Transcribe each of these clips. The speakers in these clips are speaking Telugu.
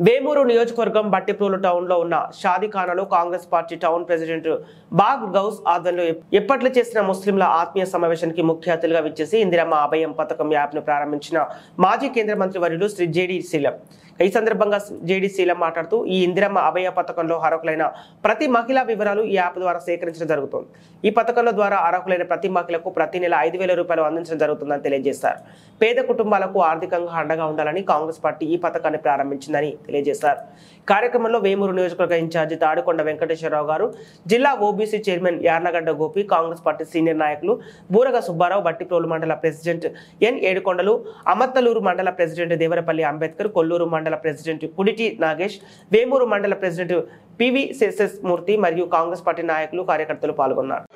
వేమూరు నియోజకవర్గం బట్టిప్రోలు టౌన్ లో ఉన్న షాదీఖానాలో కాంగ్రెస్ పార్టీ టౌన్ ప్రెసిడెంట్ బాగ్ గౌస్ ఆధ్వర్యంలో ఎప్పట్లు చేసిన ముస్లింల ఆత్మీయ సమావేశానికి ముఖ్య అతిథిగా విచ్చేసి ఇందిరమ్మ అభయం పథకం యాప్ ను ప్రారంభించిన మాజీ కేంద్ర మంత్రి వర్యులు శ్రీ జేడి శీలం. ఈ సందర్భంగా జేడి శీలం మాట్లాడుతూ ఈ ఇందిరమ్మ అభయ పథకంలో అర్హులైన ప్రతి మహిళా వివరాలు ఈ యాప్ ద్వారా సేకరించడం జరుగుతుంది. ఈ పథకంలో ద్వారా అర్హులైన ప్రతి మహిళకు ప్రతి నెల 5,000 రూపాయలు అందించడం జరుగుతుందని తెలియజేశారు. పేద కుటుంబాలకు ఆర్థికంగా అండగా ఉండాలని కాంగ్రెస్ పార్టీ ఈ పథకాన్ని ప్రారంభించిందని తెలియజేశారు. కార్యక్రమంలో వేమూరు నియోజకవర్గ ఇన్ఛార్జి తాడికొండ వెంకటేశ్వరరావు గారు, జిల్లా OBC chairman Yarnagadda Gopi, Congress party senior నాయకులు బూరగ సుబ్బారావు, బట్టిప్రోలు మండల ప్రెసిడెంట్ ఎన్ ఏడుకొండలు, అమత్తలూరు మండల ప్రెసిడెంట్ దేవరపల్లి అంబేద్కర్, కొల్లూరు మండల ప్రెసిడెంట్ కుడిటి నాగేష్, వేమూరు మండల ప్రెసిడెంట్ పివి శేషస్ మూర్తి మరియు కాంగ్రెస్ పార్టీ నాయకులు కార్యకర్తలు పాల్గొన్నారు.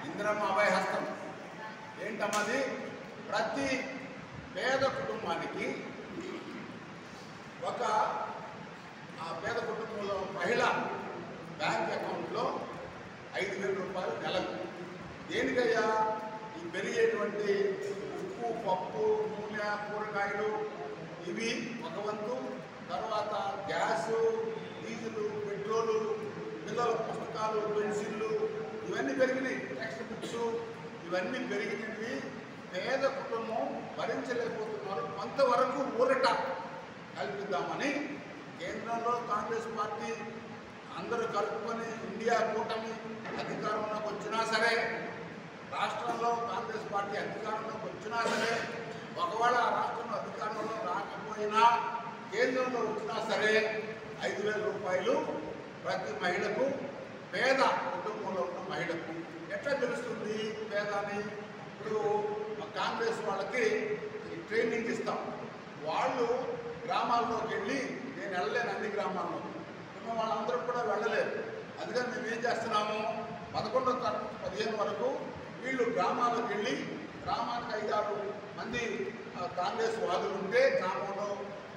ఇందిరమ్మ అభయ హస్తం ఏంటన్నది ప్రతి పేద కుటుంబానికి ఒక పేద కుటుంబంలో మహిళ బ్యాంక్ అకౌంట్లో 5,000 రూపాయలు నెలకు. దేనికయ్యా? ఈ పెరిగేటువంటి ఉప్పు, పప్పు, నూనె, కూరగాయలు ఇవి ఒక వంతు, తర్వాత గ్యాసు, డీజిల్, పెట్రోలు, పిల్లల పుస్తకాలు, పెన్సిళ్ళు ఇవన్నీ పెరిగినాయి. టెక్స్ట్ బుక్స్ ఇవన్నీ పెరిగినవి పేద కుటుంబం భరించలేకపోతున్నారు. కొంతవరకు ఊరట కల్పిద్దామని కేంద్రంలో కాంగ్రెస్ పార్టీ అందరూ కలుపుకొని ఇండియా కూటమి అధికారంలోకి వచ్చినా సరే, రాష్ట్రంలో కాంగ్రెస్ పార్టీ అధికారంలోకి వచ్చినా సరే, ఒకవేళ రాష్ట్రంలో అధికారంలో రాకపోయినా కేంద్రంలో వచ్చినా సరే 5,000 రూపాయలు ప్రతి మహిళకు, పేద కుటుంబంలో ఉన్న మహిళకు. ఎట్లా తెలుస్తుంది పేద అని? ఇప్పుడు కాంగ్రెస్ వాళ్ళకి ట్రైనింగ్ ఇస్తాం. వాళ్ళు గ్రామాల్లోకి వెళ్ళి, నేను వెళ్ళలేను అన్ని గ్రామాల్లో, వాళ్ళందరూ కూడా వెళ్ళలేరు. అందుకని మేము ఏం చేస్తున్నాము, 11వ తరగతి 15 వరకు వీళ్ళు గ్రామాలకు వెళ్ళి, గ్రామానికి 5-6 మంది కాంగ్రెస్ వాదులు ఉంటే, గ్రామంలో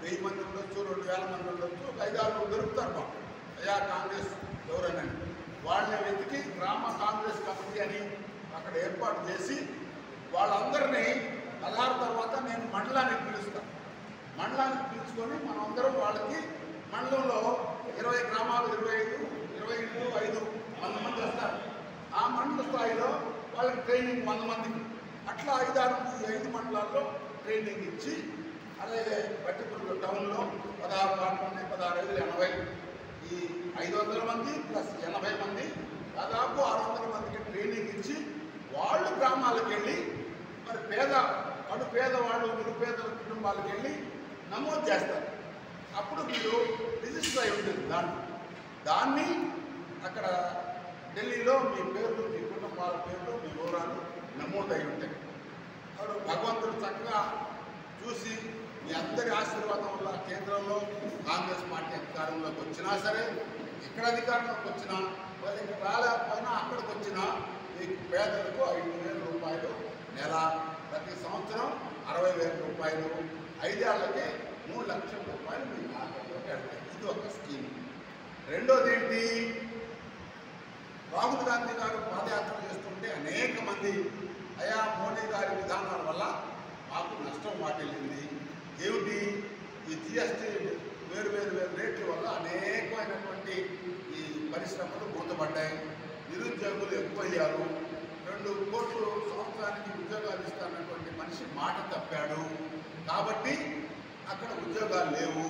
1000 మంది ఉండొచ్చు, 2,000 మంది ఉండొచ్చు, 5-6 దొరుకుతారు మాకు. అయ్యా కాంగ్రెస్ ఎవరని వాళ్ళని వెతికి గ్రామ కాంగ్రెస్ కమిటీ అని అక్కడ ఏర్పాటు చేసి వాళ్ళందరినీ 16 తర్వాత నేను మండలానికి పిలుస్తాను. మండలానికి పిలుచుకొని మనమందరం వాళ్ళకి మండలంలో 20 గ్రామాలు, 25 మంది వస్తారు. ఆ మండల స్థాయిలో వాళ్ళకి ట్రైనింగ్ 100 మందికి, అట్లా 5 మండలాల్లో ట్రైనింగ్ ఇచ్చి, అలాగే బట్టిప్రోలు టౌన్లో 16 ఈ 500 మంది ప్లస్ 80 మంది, దాదాపు 600 మందికి ట్రైనింగ్ ఇచ్చి వాళ్ళు గ్రామాలకు వెళ్ళి మరి కడు పేదవాళ్ళు, నిరుపేద కుటుంబాలకు వెళ్ళి నమోదు చేస్తారు. అప్పుడు మీరు రిజిస్టర్ అయి ఉంటుంది. దాన్ని అక్కడ ఢిల్లీలో మీ పేర్లు, మీ కుటుంబాల పేర్లు, మీ వివరాలు నమోదై ఉంటాయి. అప్పుడు భగవంతుడు చక్కగా చూసి మీ అందరి ఆశీర్వాదం వల్ల కేంద్రంలో కాంగ్రెస్ పార్టీ అధికారంలోకి వచ్చినా సరే, ఇక్కడ అధికారంలోకి వచ్చినా, ఇక్కడ రాలేకపోయినా అక్కడికి వచ్చినా, మీకు పేదలకు 5,000 రూపాయలు నెల, ప్రతి సంవత్సరం 60,000 రూపాయలు, 5 ఏళ్లకి 3 లక్షల రూపాయలు మీ ఖాతాలోకి వెళ్తాయి. ఇది ఒక స్కీమ్. రెండోది ఏంటి, రాహుల్ గాంధీ గారు పాదయాత్ర చేస్తుంటే అనేక మంది, అయా మోడీ గారి విధానాల వల్ల మాకు నష్టం వాటిల్లింది. ఏమిటి? ఈ జిఎస్టీ వేరు రేట్ల వల్ల అనేకమైనటువంటి ఈ పరిశ్రమలు మూతపడ్డాయి, నిరుద్యోగులు ఎక్కువయ్యారు, 2 కోట్లు సంవత్సరానికి ఉద్యోగాలు ఇస్తానటువంటి మనిషి మాట తప్పాడు, కాబట్టి అక్కడ ఉద్యోగాలు లేవు.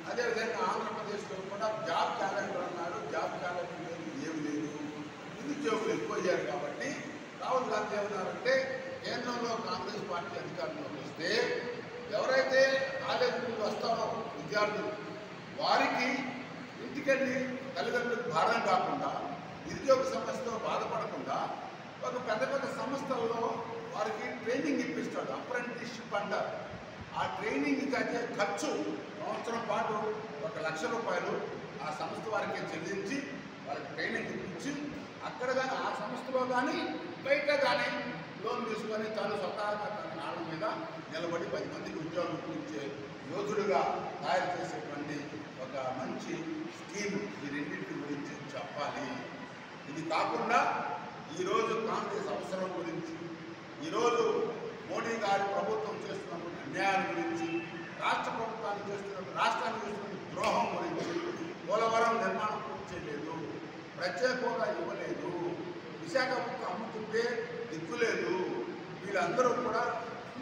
అదేవిధంగా ఆంధ్రప్రదేశ్లో కూడా జాబ్ క్యాలెండర్ అన్నారు, జాబ్ క్యాలెండర్ లేదు, ఏమి లేదు, నిరుద్యోగులు ఎక్కువయ్యారు. కాబట్టి రాహుల్ గాంధీ ఏమన్నారంటే, కేంద్రంలో కాంగ్రెస్ పార్టీ అధికారంలోకి వస్తే ఎవరైతే కాలేజీలకు వస్తారో విద్యార్థులు, వారికి ఇంటికెళ్ళి తల్లిదండ్రులకు భారం కాకుండా, నిరుద్యోగ సమస్యతో బాధపడకుండా ఒక పెద్ద సంస్థల్లో వారికి ట్రైనింగ్ ఇప్పిస్తాడు. అప్రెంటిస్షిప్ అంటారు. ఆ ట్రైనింగ్కి అయితే ఖర్చు సంవత్సరం పాటు 1,00,000 రూపాయలు ఆ సంస్థ వారికి చెల్లించి వాళ్ళకి ట్రైనింగ్ ఇప్పించి, అక్కడ కానీ ఆ సంస్థలో కానీ బయట కానీ లోన్ తీసుకొని తాను స్వతహాగా తన కాళ్ళ మీద నిలబడి 10 మందికి ఉద్యోగం ఇచ్చే యోధుడుగా తయారు చేసేటువంటి ఒక మంచి స్కీమ్ ఈ రెండింటి గురించి చెప్పాలి. ఇది కాకుండా ఈరోజు కాంగ్రెస్ అవసరం గురించి, ఈరోజు మోడీ గారి ప్రభుత్వం చేస్తున్నటువంటి అన్యాయాల గురించి, రాష్ట్ర ప్రభుత్వాన్ని రాష్ట్రానికి చేస్తున్న ద్రోహం గురించి, పోలవరం నిర్మాణం పూర్తి చేయలేదు, ప్రత్యేక హోదా ఇవ్వలేదు, విశాఖపట్నం అమ్ముతుంటే దిక్కులేదు, వీళ్ళందరూ కూడా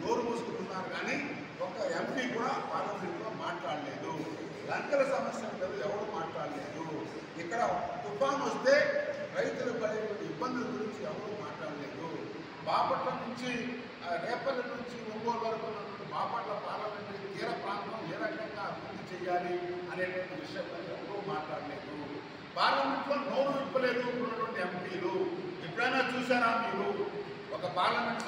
నోరు మూసుకుంటున్నారు. కానీ ఒక ఎంపీ కూడా పార్లమెంట్లో మాట్లాడలేదు. లంకల సమస్యల మీద ఎవరు మాట్లాడలేదు. ఇక్కడ తుఫాను వస్తే రైతులు పడేటువంటి ఇబ్బందుల గురించి ఎవరు మాట్లాడలేదు. బాపట్ల నుంచి రేపల్లి నుంచి ఒంగోలు వరకు ఉన్నటువంటి బాపట్ల పార్లమెంటరీ తీర ప్రాంతం ఏ రకంగా అభివృద్ధి చేయాలి అనేటువంటి విషయంలో ఎవరూ మాట్లాడలేదు. పార్లమెంట్లో నోరు విప్పలేదు ఉన్నటువంటి ఎంపీలు. ఎప్పుడైనా చూసారా మీరు ఒక పార్లమెంట్